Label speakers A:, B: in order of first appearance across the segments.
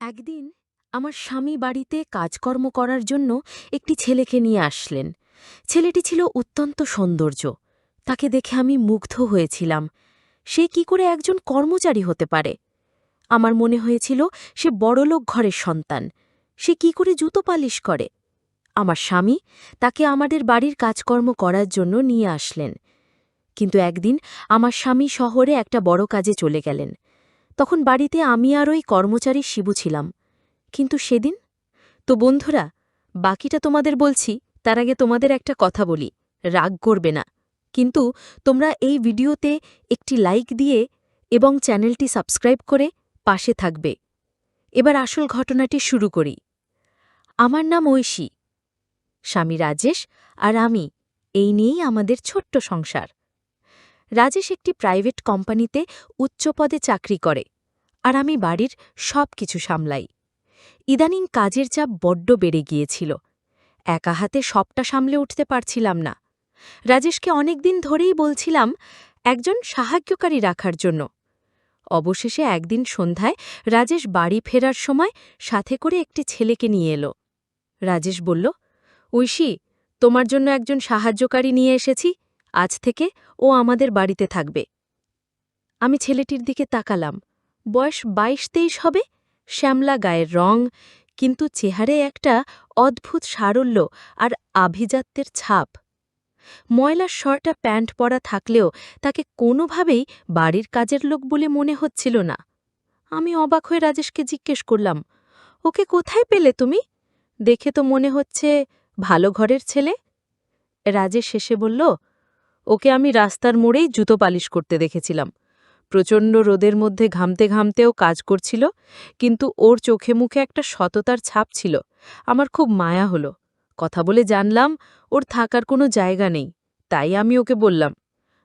A: একদিন আমার স্বামী বাড়িতে কাজকর্ম করার জন্য একটি ছেলেকে নিয়ে আসলেন। ছেলেটি ছিল অত্যন্ত সৌন্দর্য। তাকে দেখে আমি মুগ্ধ হয়েছিলাম। সে কি করে একজন কর্মচারী হতে পারে? আমার মনে হয়েছিল সে বড়লোক ঘরের সন্তান। সে কি করে জুতো পালিশ করে? আমার স্বামী তাকে আমাদের বাড়ির কাজকর্ম করার জন্য নিয়ে আসলেন। কিন্তু একদিন আমার স্বামী শহরে একটা বড় কাজে চলে গেলেন। তখন বাড়িতে আমি আর ওই কর্মচারী শিবু ছিলাম। কিন্তু সেদিন তো বন্ধুরা, বাকিটা তোমাদের বলছি, তার আগে তোমাদের একটা কথা বলি, রাগ করবে না। কিন্তু তোমরা এই ভিডিওতে একটি লাইক দিয়ে এবং চ্যানেলটি সাবস্ক্রাইব করে পাশে থাকবে। এবার আসল ঘটনাটি শুরু করি। আমার নাম ঐশী, স্বামী রাজেশ আর আমি, এই নিয়েই আমাদের ছোট্ট সংসার। রাজেশ একটি প্রাইভেট কোম্পানিতে উচ্চপদে চাকরি করে, আর আমি বাড়ির সব কিছু সামলাই। ইদানিং কাজের চাপ বড্ড বেড়ে গিয়েছিল। একা হাতে সবটা সামলে উঠতে পারছিলাম না। রাজেশকে অনেকদিন ধরেই বলছিলাম একজন সাহায্যকারী রাখার জন্য। অবশেষে একদিন সন্ধ্যায় রাজেশ বাড়ি ফেরার সময় সাথে করে একটি ছেলেকে নিয়ে এলো। রাজেশ বলল, ঐশী, তোমার জন্য একজন সাহায্যকারী নিয়ে এসেছি। আজ থেকে ও আমাদের বাড়িতে থাকবে। আমি ছেলেটির দিকে তাকালাম। বয়স ২২-২৩ হবে, শ্যামলা গায়ের রং, কিন্তু চেহারায় একটা অদ্ভুত সারল্য আর আভিজাত্যের ছাপ। ময়লা শার্ট প্যান্ট পরা থাকলেও তাকে কোনোভাবেই বাড়ির কাজের লোক বলে মনে হচ্ছিল না। আমি অবাক হয়ে রাজেশকে জিজ্ঞেস করলাম, ওকে কোথায় পেলে তুমি? দেখে তো মনে হচ্ছে ভালো ঘরের ছেলে। রাজেশ শেষে বলল, ওকে আমি রাস্তার মোড়েই জুতো পালিশ করতে দেখেছিলাম। প্রচণ্ড রোদের মধ্যে ঘামতে ঘামতেও কাজ করছিল, কিন্তু ওর চোখে মুখে একটা সততার ছাপ ছিল। আমার খুব মায়া হলো। কথা বলে জানলাম ওর থাকার কোনো জায়গা নেই। তাই আমি ওকে বললাম,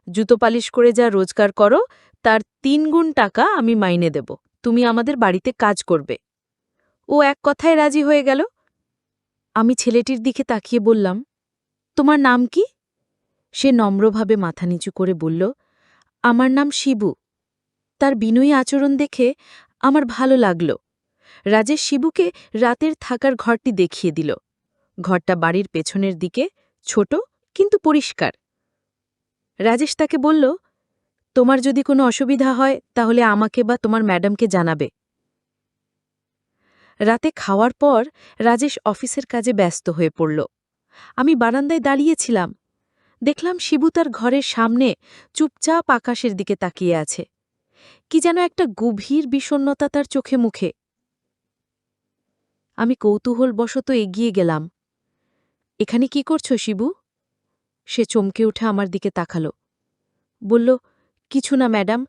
A: জুতো পালিশ করে যা রোজগার করো তার ৩ গুণ টাকা আমি মাইনে দেব, তুমি আমাদের বাড়িতে কাজ করবে। ও এক কথায় রাজি হয়ে গেল। আমি ছেলেটির দিকে তাকিয়ে বললাম, তোমার নাম কি? সে নম্রভাবে মাথা নিচু করে বলল, আমার নাম শিবু। তার বিনয়ী আচরণ দেখে আমার ভালো লাগল। রাজেশ শিবুকে রাতের থাকার ঘরটি দেখিয়ে দিল। ঘরটা বাড়ির পেছনের দিকে, ছোট কিন্তু পরিষ্কার। রাজেশ তাকে বলল, তোমার যদি কোনো অসুবিধা হয় তাহলে আমাকে বা তোমার ম্যাডামকে জানাবে। রাতে খাওয়ার পর রাজেশ অফিসের কাজে ব্যস্ত হয়ে পড়ল। আমি বারান্দায় দাঁড়িয়েছিলাম। দেখলাম শিবু তার ঘরের সামনে চুপচাপ আকাশের দিকে তাকিয়ে আছে। কি যেন একটা গভীর বিষণ্ণতা তার চোখে মুখে। আমি কৌতূহলবশত এগিয়ে গেলাম। এখানে কি করছো শিবু? সে চমকে উঠে আমার দিকে তাকালো। বলল, কিছু না ম্যাডাম,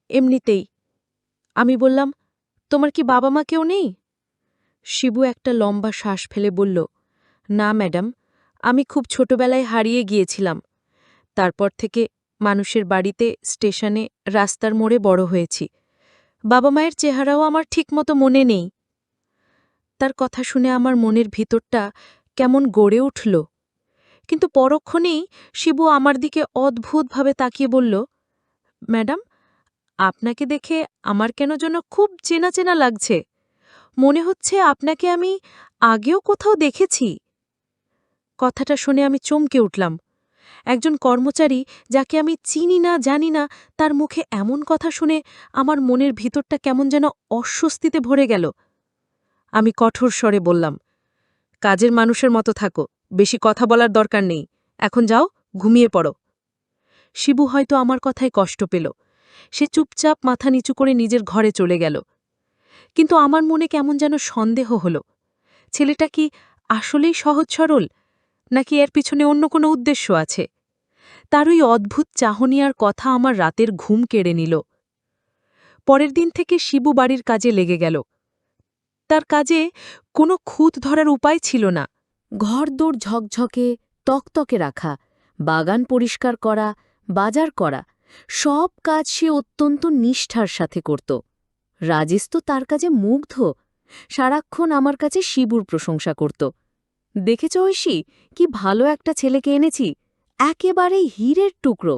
A: এমনিতেই। আমি বললাম, তোমার কি বাবা মা কেউ নেই? শিবু একটা লম্বা শ্বাস ফেলে বলল, না ম্যাডাম, আমি খুব ছোটবেলায় হারিয়ে গিয়েছিলাম। তারপর থেকে মানুষের বাড়িতে, স্টেশনে, রাস্তার মোড়ে বড় হয়েছি। বাবা মায়ের চেহারাও আমার ঠিকমতো মনে নেই। তার কথা শুনে আমার মনের ভিতরটা কেমন গড়ে উঠল। কিন্তু পরক্ষণেই শিবু আমার দিকে অদ্ভুতভাবে তাকিয়ে বলল, ম্যাডাম, আপনাকে দেখে আমার কেন যেন খুব চেনা চেনা লাগছে। মনে হচ্ছে আপনাকে আমি আগেও কোথাও দেখেছি। কথাটা শুনে আমি চমকে উঠলাম। একজন কর্মচারী যাকে আমি চিনি না জানি না, তার মুখে এমন কথা শুনে আমার মনের ভিতরটা কেমন যেন অস্বস্তিতে ভরে গেল। আমি কঠোর স্বরে বললাম, কাজের মানুষের মতো থাকো, বেশি কথা বলার দরকার নেই। এখন যাও, ঘুমিয়ে পড়ো। শিবু হয়তো আমার কথায় কষ্ট পেল। সে চুপচাপ মাথা নিচু করে নিজের ঘরে চলে গেল। কিন্তু আমার মনে কেমন যেন সন্দেহ হল। ছেলেটা কি আসলেই সহজ সরল, নাকি এর পিছনে অন্য কোনো উদ্দেশ্য আছে? তার ওই অদ্ভুত চাহনি আর কথা আমার রাতের ঘুম কেড়ে নিল। পরের দিন থেকে শিবু বাড়ির কাজে লেগে গেল। তার কাজে কোনো খুঁত ধরার উপায় ছিল না। ঘরদোর ঝকঝকে, তকতকে রাখা, বাগান পরিষ্কার করা, বাজার করা, সব কাজ সে অত্যন্ত নিষ্ঠার সাথে করত। রাজেশ তো তার কাজে মুগ্ধ। সারাক্ষণ আমার কাছে শিবুর প্রশংসা করত। দেখেছ ঐশী, কি ভালো একটা ছেলেকে এনেছি, একেবারে হীরের টুকরো।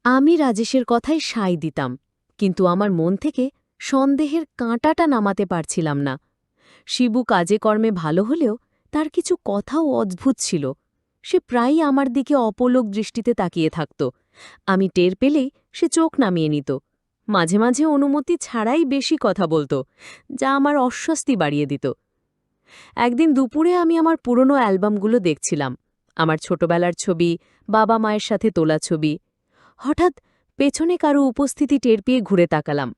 A: আমি রাজেশের কথায় সায় দিতাম, কিন্তু আমার মন থেকে সন্দেহের কাঁটাটা নামাতে পারছিলাম না। শিবু কাজে কর্মে ভালো হলেও তার কিছু কথাও অদ্ভুত ছিল। সে প্রায়ই আমার দিকে অপলক দৃষ্টিতে তাকিয়ে থাকত। আমি টের পেলেই সে চোখ নামিয়ে নিত। মাঝে মাঝে অনুমতি ছাড়াই বেশি কথা বলত, যা আমার অস্বস্তি বাড়িয়ে দিত। একদিন দুপুরে আমি আমার পুরনো অ্যালবামগুলো দেখছিলাম, আমার ছোটবেলার ছবি, বাবা মায়ের সাথে তোলা ছবি। হঠাৎ পেছনে কারো উপস্থিতি টের পেয়ে ঘুরে তাকালাম।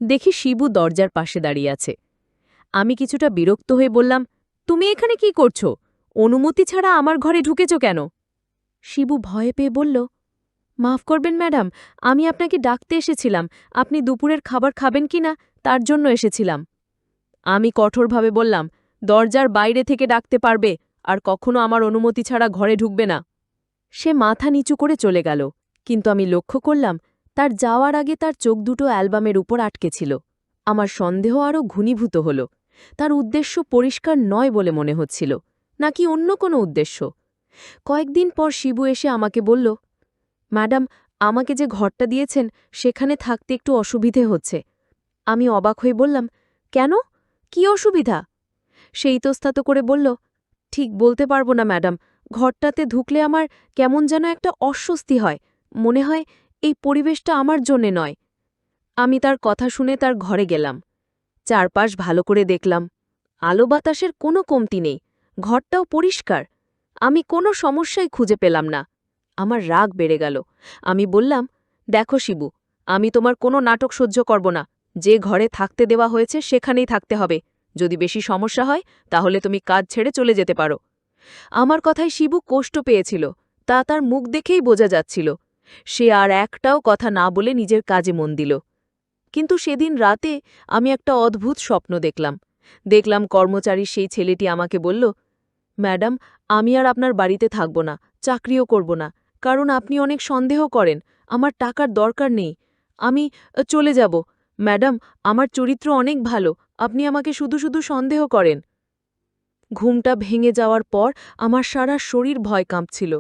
A: দেখি শিবু দরজার পাশে দাঁড়িয়ে আছে। আমি কিছুটা বিরক্ত হয়ে বললাম, তুমি এখানে কি করছো? অনুমতি ছাড়া আমার ঘরে ঢুকেছ কেন? শিবু ভয়ে পেয়ে বলল, মাফ করবেন ম্যাডাম, আমি আপনাকে ডাকতে এসেছিলাম। আপনি দুপুরের খাবার খাবেন কিনা তার জন্য এসেছিলাম। আমি কঠোরভাবে বললাম, দরজার বাইরে থেকে ডাকতে পারবে, আর কখনো আমার অনুমতি ছাড়া ঘরে ঢুকবে না। সে মাথা নিচু করে চলে গেল, কিন্তু আমি লক্ষ্য করলাম তার যাওয়ার আগে তার চোখ দুটো অ্যালবামের উপর আটকে ছিল। আমার সন্দেহ আরও ঘনীভূত হল। তার উদ্দেশ্য পরিষ্কার নয় বলে মনে হচ্ছিল, নাকি অন্য কোনো উদ্দেশ্য। কয়েকদিন পর শিবু এসে আমাকে বলল, ম্যাডাম, আমাকে যে ঘরটা দিয়েছেন সেখানে থাকতে একটু অসুবিধে হচ্ছে। আমি অবাক হয়ে বললাম, কেন? কি অসুবিধা? সে ইতস্তত করে বলল, ঠিক বলতে পারবো না ম্যাডাম, ঘরটাতে ঢুকলে আমার কেমন যেন একটা অস্বস্তি হয়। মনে হয় এই পরিবেশটা আমার জন্যে নয়। আমি তার কথা শুনে তার ঘরে গেলাম। চারপাশ ভালো করে দেখলাম। আলো বাতাসের কোনো কমতি নেই, ঘরটাও পরিষ্কার। আমি কোনো সমস্যাই খুঁজে পেলাম না। আমার রাগ বেড়ে গেল। আমি বললাম, দেখো শিবু, আমি তোমার কোনো নাটক সহ্য করব না। যে ঘরে থাকতে দেওয়া হয়েছে সেখানেই থাকতে হবে। যদি বেশি সমস্যা হয় তাহলে তুমি কাজ ছেড়ে চলে যেতে পারো। আমার কথায় শিবু কষ্ট পেয়েছিল, তা তার মুখ দেখেই বোঝা যাচ্ছিল। সে আর একটাও কথা না বলে নিজের কাজে মন দিল। কিন্তু সেদিন রাতে আমি একটা অদ্ভুত স্বপ্ন দেখলাম কর্মচারী সেই ছেলেটি আমাকে বলল, ম্যাডাম, আমি আর আপনার বাড়িতে থাকব না, চাকরিও করব না, কারণ আপনি অনেক সন্দেহ করেন। আমার টাকার দরকার নেই, আমি চলে যাব। ম্যাডাম, আমার চরিত্র অনেক ভালো, আপনি আমাকে শুধু শুধু সন্দেহ করেন। ঘুমটা ভেঙে যাওয়ার পর আমার সারা শরীর ভয় কাঁপছিল।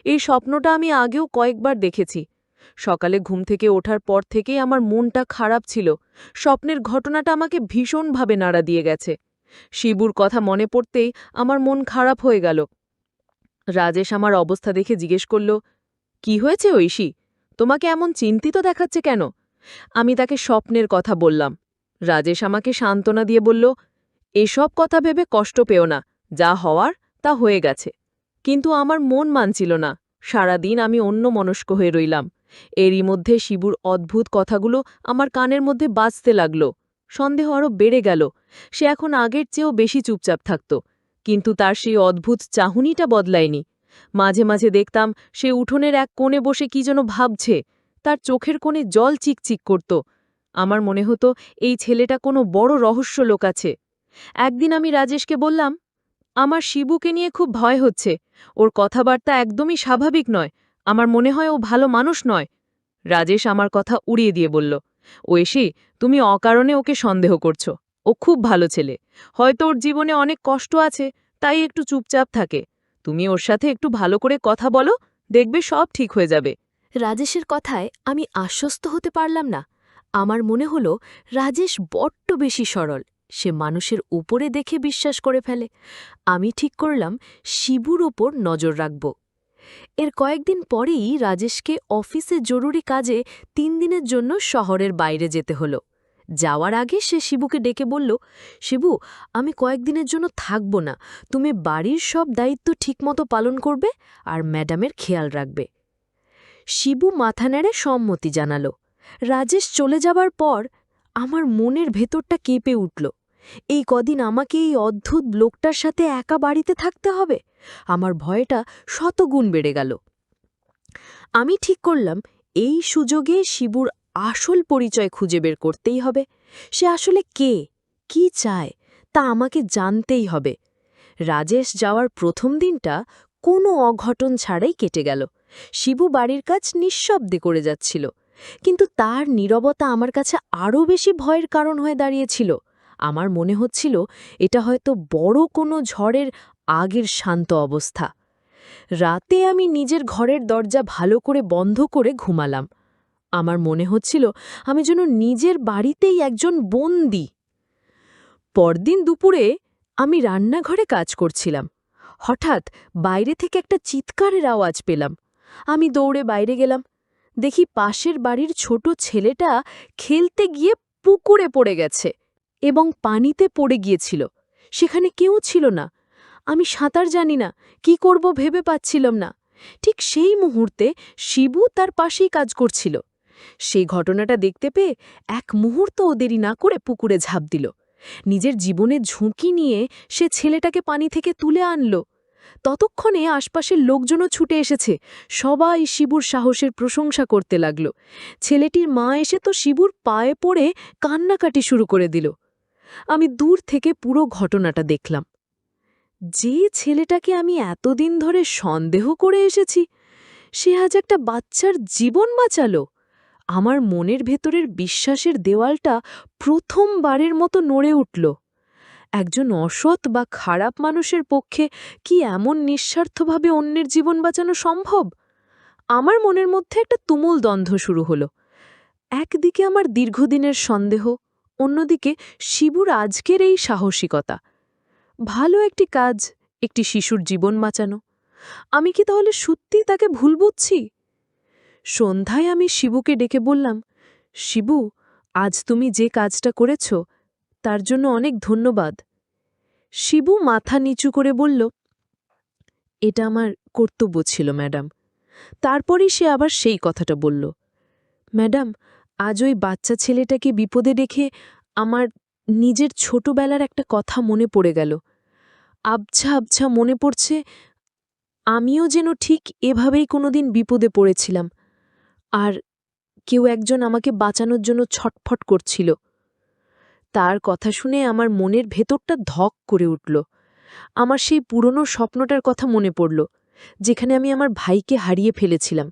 A: এই স্বপ্নটা আমি আগেও কয়েকবার দেখেছি। সকালে ঘুম থেকে ওঠার পর থেকেই আমার মনটা খারাপ ছিল। স্বপ্নের ঘটনাটা আমাকে ভীষণভাবে নাড়া দিয়ে গেছে। শিবুর কথা মনে পড়তেই আমার মন খারাপ হয়ে গেল। রাজেশ আমার অবস্থা দেখে জিজ্ঞেস করল, কি হয়েছে ঐশী? তোমাকে এমন চিন্তিত দেখাচ্ছে কেন? আমি তাকে স্বপ্নের কথা বললাম। রাজেশ আমাকে সান্ত্বনা দিয়ে বলল, এসব কথা ভেবে কষ্ট পেও না, যা হওয়ার তা হয়ে গেছে। কিন্তু আমার মন মানছিল না। সারাদিন আমি অন্যমনস্ক হয়ে রইলাম। এরই মধ্যে শিবুর অদ্ভুত কথাগুলো আমার কানের মধ্যে বাজতে লাগল। সন্দেহ আরও বেড়ে গেল। সে এখন আগের চেয়েও বেশি চুপচাপ থাকত, কিন্তু তার সেই অদ্ভুত চাহনিটা বদলায়নি। মাঝে মাঝে দেখতাম সে উঠোনের এক কোণে বসে কি যেন ভাবছে। তার চোখের কোণে জল চিকচিক করত। আমার মনে হতো এই ছেলেটা কোনো বড় রহস্য লোকাছে। একদিন আমি রাজেশকে বললাম, আমার শিবুকে নিয়ে খুব ভয় হচ্ছে। ওর কথাবার্তা একদমই স্বাভাবিক নয়। আমার মনে হয় ও ভালো মানুষ নয়। রাজেশ আমার কথা উড়িয়ে দিয়ে বলল, ঐশী, তুমি অকারণে ওকে সন্দেহ করছো। ও খুব ভালো ছেলে। হয়তো ওর জীবনে অনেক কষ্ট আছে, তাই একটু চুপচাপ থাকে। তুমি ওর সাথে একটু ভালো করে কথা বলো, দেখবে সব ঠিক হয়ে যাবে। রাজেশের কথায় আমি আশ্বস্ত হতে পারলাম না। আমার মনে হল রাজেশ বড্ড বেশি সরল। সে মানুষের উপরে দেখে বিশ্বাস করে ফেলে। আমি ঠিক করলাম শিবুর ওপর নজর রাখব। এর কয়েকদিন পরেই রাজেশকে অফিসে জরুরি কাজে ৩ দিনের জন্য শহরের বাইরে যেতে হলো। যাওয়ার আগে সে শিবুকে ডেকে বলল, শিবু, আমি কয়েকদিনের জন্য থাকব না। তুমি বাড়ির সব দায়িত্ব ঠিকমতো পালন করবে আর ম্যাডামের খেয়াল রাখবে। শিবু মাথা নেড়ে সম্মতি জানাল। রাজেশ চলে যাবার পর আমার মনের ভেতরটা কেঁপে উঠল। এই কদিন আমাকে এই অদ্ভুত লোকটার সাথে একা বাড়িতে থাকতে হবে। আমার ভয়টা শতগুণ বেড়ে গেল। আমি ঠিক করলাম এই সুযোগে শিবুর আসল পরিচয় খুঁজে বের করতেই হবে। সে আসলে কে, কি চায়, তা আমাকে জানতেই হবে। রাজেশ যাওয়ার প্রথম দিনটা কোনো অঘটন ছাড়াই কেটে গেল। শিবু বাড়ির কাজ নিঃশব্দে করে যাচ্ছিল, কিন্তু তার নীরবতা আমার কাছে আরও বেশি ভয়ের কারণ হয়ে দাঁড়িয়েছিল। আমার মনে হচ্ছিল এটা হয়তো বড় কোনো ঝড়ের আগের শান্ত অবস্থা। রাতে আমি নিজের ঘরের দরজা ভালো করে বন্ধ করে ঘুমালাম। আমার মনে হচ্ছিল আমি যেন নিজের বাড়িতেই একজন বন্দী। পরদিন দুপুরে আমি রান্নাঘরে কাজ করছিলাম। হঠাৎ বাইরে থেকে একটা চিৎকারের আওয়াজ পেলাম। আমি দৌড়ে বাইরে গেলাম। দেখি পাশের বাড়ির ছোট ছেলেটা খেলতে গিয়ে পুকুরে পড়ে গেছে এবং পানিতে পড়ে গিয়েছিল। সেখানে কেউ ছিল না। আমি সাঁতার জানি না, কি করব ভেবে পাচ্ছিলাম না। ঠিক সেই মুহূর্তে শিবু তার পাশেই কাজ করছিল। সেই ঘটনাটা দেখতে পেয়ে এক মুহূর্তও দেরি না করে পুকুরে ঝাঁপ দিল। নিজের জীবনের ঝুঁকি নিয়ে সে ছেলেটাকে পানি থেকে তুলে আনল। ততক্ষণে আশপাশের লোকজনও ছুটে এসেছে। সবাই শিবুর সাহসের প্রশংসা করতে লাগল। ছেলেটির মা এসে তো শিবুর পায়ে পড়ে কান্নাকাটি শুরু করে দিল। আমি দূর থেকে পুরো ঘটনাটা দেখলাম। যে ছেলেটাকে আমি এতদিন ধরে সন্দেহ করে এসেছি, সে আজ একটা বাচ্চার জীবন বাঁচালো। আমার মনের ভেতরের বিশ্বাসের দেওয়ালটা প্রথমবারের মতো নড়ে উঠল। একজন অসৎ বা খারাপ মানুষের পক্ষে কি এমন নিঃস্বার্থভাবে অন্যের জীবন বাঁচানো সম্ভব? আমার মনের মধ্যে একটা তুমুল দ্বন্দ্ব শুরু হলো। একদিকে আমার দীর্ঘদিনের সন্দেহ, অন্যদিকে শিবুর আজকের এই সাহসিকতা। ভালো একটি কাজ, একটি শিশুর জীবন বাঁচানো। আমি কি তাহলে সত্যিই তাকে ভুল বুঝছি? সন্ধ্যায় আমি শিবুকে ডেকে বললাম, শিবু, আজ তুমি যে কাজটা করেছ তার জন্য অনেক ধন্যবাদ। শিবু মাথা নিচু করে বলল, এটা আমার কর্তব্য ছিল ম্যাডাম। তারপরই সে আবার সেই কথাটা বলল, ম্যাডাম, আজ ওই বাচ্চা ছেলেটাকে বিপদে রেখে আমার নিজের ছোটবেলার একটা কথা মনে পড়ে গেল। আবছা আবছা মনে পড়ছে আমিও যেন ঠিক এভাবেই কোনোদিন বিপদে পড়েছিলাম, আর কেউ একজন আমাকে বাঁচানোর জন্য ছটফট করছিল। তার কথা শুনে আমার মনের ভেতরটা ধক করে উঠল। আমার সেই পুরনো স্বপ্নটার কথা মনে পড়ল, যেখানে আমি আমার ভাইকে হারিয়ে ফেলেছিলাম।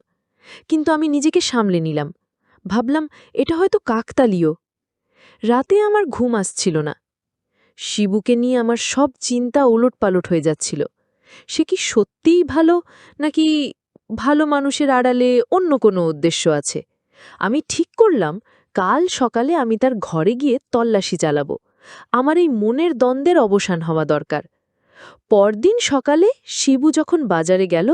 A: কিন্তু আমি নিজেকে সামলে নিলাম। ভাবলাম এটা হয়তো কাকতালীয়। রাতে আমার ঘুম আসছিল না। শিবুকে নিয়ে আমার সব চিন্তা ওলটপালট হয়ে যাচ্ছিল। সে কি সত্যিই ভালো, নাকি ভালো মানুষের আড়ালে অন্য কোনো উদ্দেশ্য আছে? আমি ঠিক করলাম কাল সকালে আমি তার ঘরে গিয়ে তল্লাশি চালাবো। আমার এই মনের দ্বন্দ্বের অবসান হওয়া দরকার। পরদিন সকালে শিবু যখন বাজারে গেল,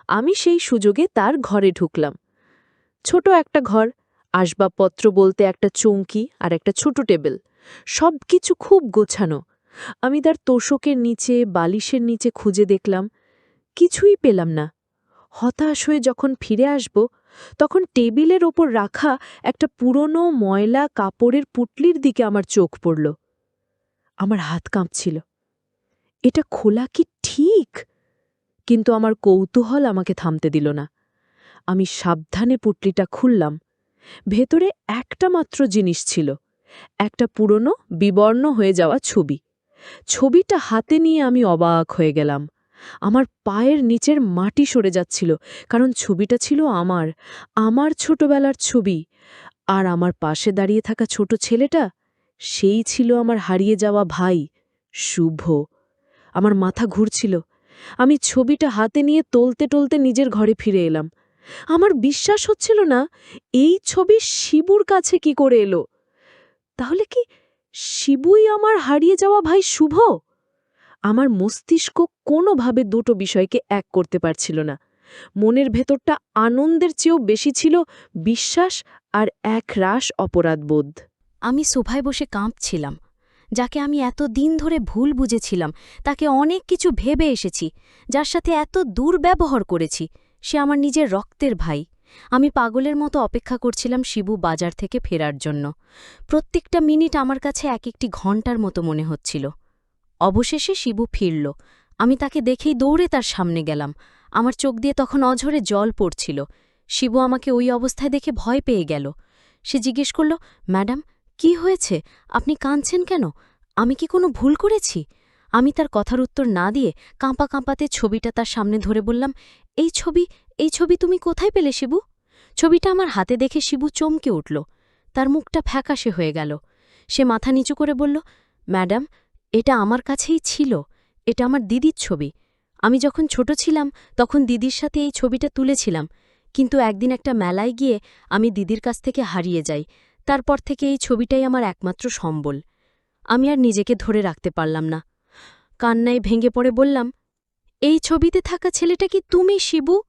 A: আমি সেই সুযোগে তার ঘরে ঢুকলাম। ছোট একটা ঘর, আসবাবপত্র বলতে একটা চৌকি আর একটা ছোট টেবিল, সবকিছু খুব গোছানো। আমি তার তোষকের নিচে, বালিশের নিচে খুঁজে দেখলাম, কিছুই পেলাম না। হতাশ হয়ে যখন ফিরে আসব, তখন টেবিলের ওপর রাখা একটা পুরনো ময়লা কাপড়ের পুটলির দিকে আমার চোখ পড়ল। আমার হাত কাঁপছিল। এটা খোলা কি ঠিক? কিন্তু আমার কৌতূহল আমাকে থামতে দিল না। আমি সাবধানে পুটলিটা খুললাম। ভেতরে একটা মাত্র জিনিস ছিল, একটা পুরনো বিবর্ণ হয়ে যাওয়া ছবি। ছবিটা হাতে নিয়ে আমি অবাক হয়ে গেলাম। আমার পায়ের নিচের মাটি সরে যাচ্ছিল, কারণ ছবিটা ছিল আমার ছোটবেলার ছবি। আর আমার পাশে দাঁড়িয়ে থাকা ছোট ছেলেটা, সেই ছিল আমার হারিয়ে যাওয়া ভাই, শুভ। আমার মাথা ঘুরছিল। আমি ছবিটা হাতে নিয়ে টলতে টলতে নিজের ঘরে ফিরে এলাম। আমার বিশ্বাস হচ্ছিল না, এই ছবি শিবুর কাছে কি করে এলো? তাহলে কি শিবুই আমার হারিয়ে যাওয়া ভাই শুভ? আমার মস্তিষ্ক কোনোভাবে দুটো বিষয়কে এক করতে পারছিল না। মনের ভেতরটা আনন্দের চেয়েও বেশি ছিল বিশ্বাস আর একরাশ অপরাধবোধ।
B: আমি সোফায় বসে কাঁপছিলাম। যাকে আমি এত দিন ধরে ভুল বুঝেছিলাম, তাকে অনেক কিছু ভেবে এসেছি, যার সাথে এত দুর্ব্যবহার করেছি, সে আমার নিজের রক্তের ভাই। আমি পাগলের মতো অপেক্ষা করছিলাম শিবু বাজার থেকে ফেরার জন্য। প্রত্যেকটা মিনিট আমার কাছে এক একটি ঘণ্টার মতো মনে হচ্ছিল। অবশেষে শিবু ফিরল। আমি তাকে দেখেই দৌড়ে তার সামনে গেলাম। আমার চোখ দিয়ে তখন অঝরে জল পড়ছিল। শিবু আমাকে ওই অবস্থায় দেখে ভয় পেয়ে গেল। সে জিজ্ঞেস করল, ম্যাডাম, কি হয়েছে? আপনি কাঁদছেন কেন? আমি কি কোনো ভুল করেছি? আমি তার কথার উত্তর না দিয়ে কাঁপা কাঁপাতে ছবিটা তার সামনে ধরে বললাম, এই ছবি তুমি কোথায় পেলে শিবু? ছবিটা আমার হাতে দেখে শিবু চমকে উঠল। তার মুখটা ফ্যাকাশে হয়ে গেল। সে মাথা নিচু করে বলল, ম্যাডাম, এটা আমার কাছেই ছিল। এটা আমার দিদির ছবি। আমি যখন ছোট ছিলাম তখন দিদির সাথে এই ছবিটা তুলেছিলাম, কিন্তু একদিন একটা মেলায় গিয়ে আমি দিদির কাছ থেকে হারিয়ে যাই। তারপর থেকে এই ছবিটাই আমার একমাত্র সম্বল। আমি আর নিজেকে ধরে রাখতে পারলাম না। কান্নায় ভেঙে পড়ে বললাম, এই ছবিতে থাকা ছেলেটা কি তুমি, শিবু?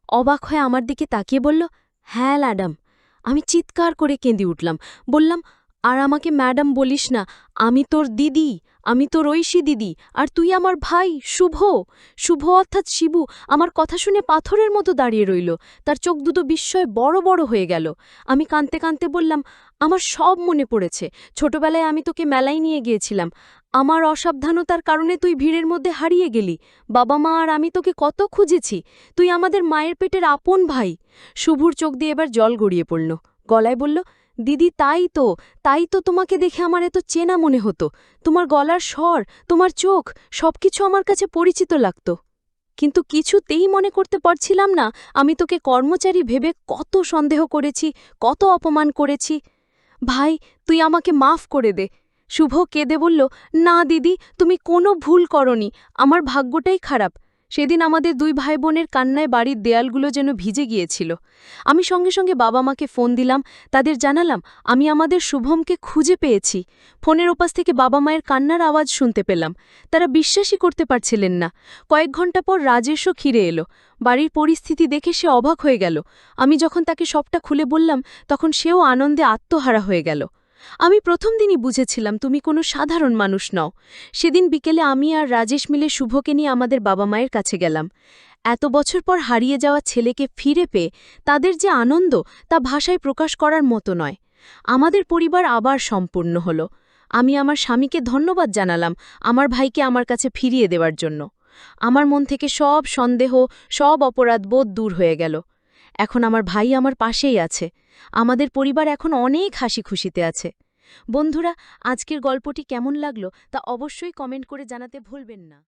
B: অবাক হয়ে আমার দিকে তাকিয়ে বলল, হ্যাঁ ম্যাডাম। আমি চিৎকার করে কেঁদে উঠলাম। বললাম, আর আমাকে ম্যাডাম বলিস না, আমি তোর দিদি, আমি তোর ঐশী দিদি, আর তুই আমার ভাই শুভ। শুভ অর্থাৎ শিবু আমার কথা শুনে পাথরের মতো দাঁড়িয়ে রইল। তার চোখ দুটো বিস্ময়ে বড় বড় হয়ে গেল। আমি কাঁদতে কাঁদতে বললাম, আমার সব মনে পড়েছে। ছোটবেলায় আমি তোকে মেলায় নিয়ে গিয়েছিলাম। আমার অসাবধানতার কারণে তুই ভিড়ের মধ্যে হারিয়ে গেলি। বাবা মা আর আমি তোকে কত খুঁজেছি। তুই আমাদের মায়ের পেটের আপন ভাই। শুভুর চোখ দিয়ে এবার জল গড়িয়ে পড়ল। গলায় বলল, দিদি তাই তো তোমাকে দেখে আমার এত চেনা মনে হতো। তোমার গলার স্বর, তোমার চোখ, সবকিছু আমার কাছে পরিচিত লাগত। কিন্তু কিছুতেই মনে করতে পারছিলাম না আমি তোকে কর্মচারী ভেবে কত সন্দেহ করেছি, কত অপমান করেছি। ভাই, তুই আমাকে মাফ করে দে। শুভ কেঁদে বলল, না দিদি, তুমি কোনো ভুল করনি, আমার ভাগ্যটাই খারাপ। সেদিন আমাদের দুই ভাই বোনের কান্নায় বাড়ির দেয়ালগুলো যেন ভিজে গিয়েছিল। আমি সঙ্গে সঙ্গে বাবা মাকে ফোন দিলাম, তাদের জানালাম আমি আমাদের শুভমকে খুঁজে পেয়েছি। ফোনের ওপাশ থেকে বাবা মায়ের কান্নার আওয়াজ শুনতে পেলাম। তারা বিশ্বাসই করতে পারছিলেন না। কয়েক ঘণ্টা পর রাজেশও ফিরে এলো। বাড়ির পরিস্থিতি দেখে সে অবাক হয়ে গেল। আমি যখন তাকে সবটা খুলে বললাম, তখন সেও আনন্দে আত্মহারা হয়ে গেল। আমি প্রথম দিনই বুঝেছিলাম তুমি কোনো সাধারণ মানুষ নও। সেদিন বিকেলে আমি আর রাজেশ মিলে শুভকে নিয়ে আমাদের বাবা মায়ের কাছে গেলাম। এত বছর পর হারিয়ে যাওয়া ছেলেকে ফিরে পেয়ে তাদের যে আনন্দ, তা ভাষায় প্রকাশ করার মতো নয়। আমাদের পরিবার আবার সম্পূর্ণ হল। আমি আমার স্বামীকে ধন্যবাদ জানালাম আমার ভাইকে আমার কাছে ফিরিয়ে দেওয়ার জন্য। আমার মন থেকে সব সন্দেহ, সব অপরাধবোধ দূর হয়ে গেল। এখন আমার ভাই আমার পাশেই আছে। আমাদের পরিবার এখন অনেক হাসি খুশিতে আছে। বন্ধুরা, আজকের গল্পটি কেমন লাগলো তা অবশ্যই কমেন্ট করে জানাতে ভুলবেন না।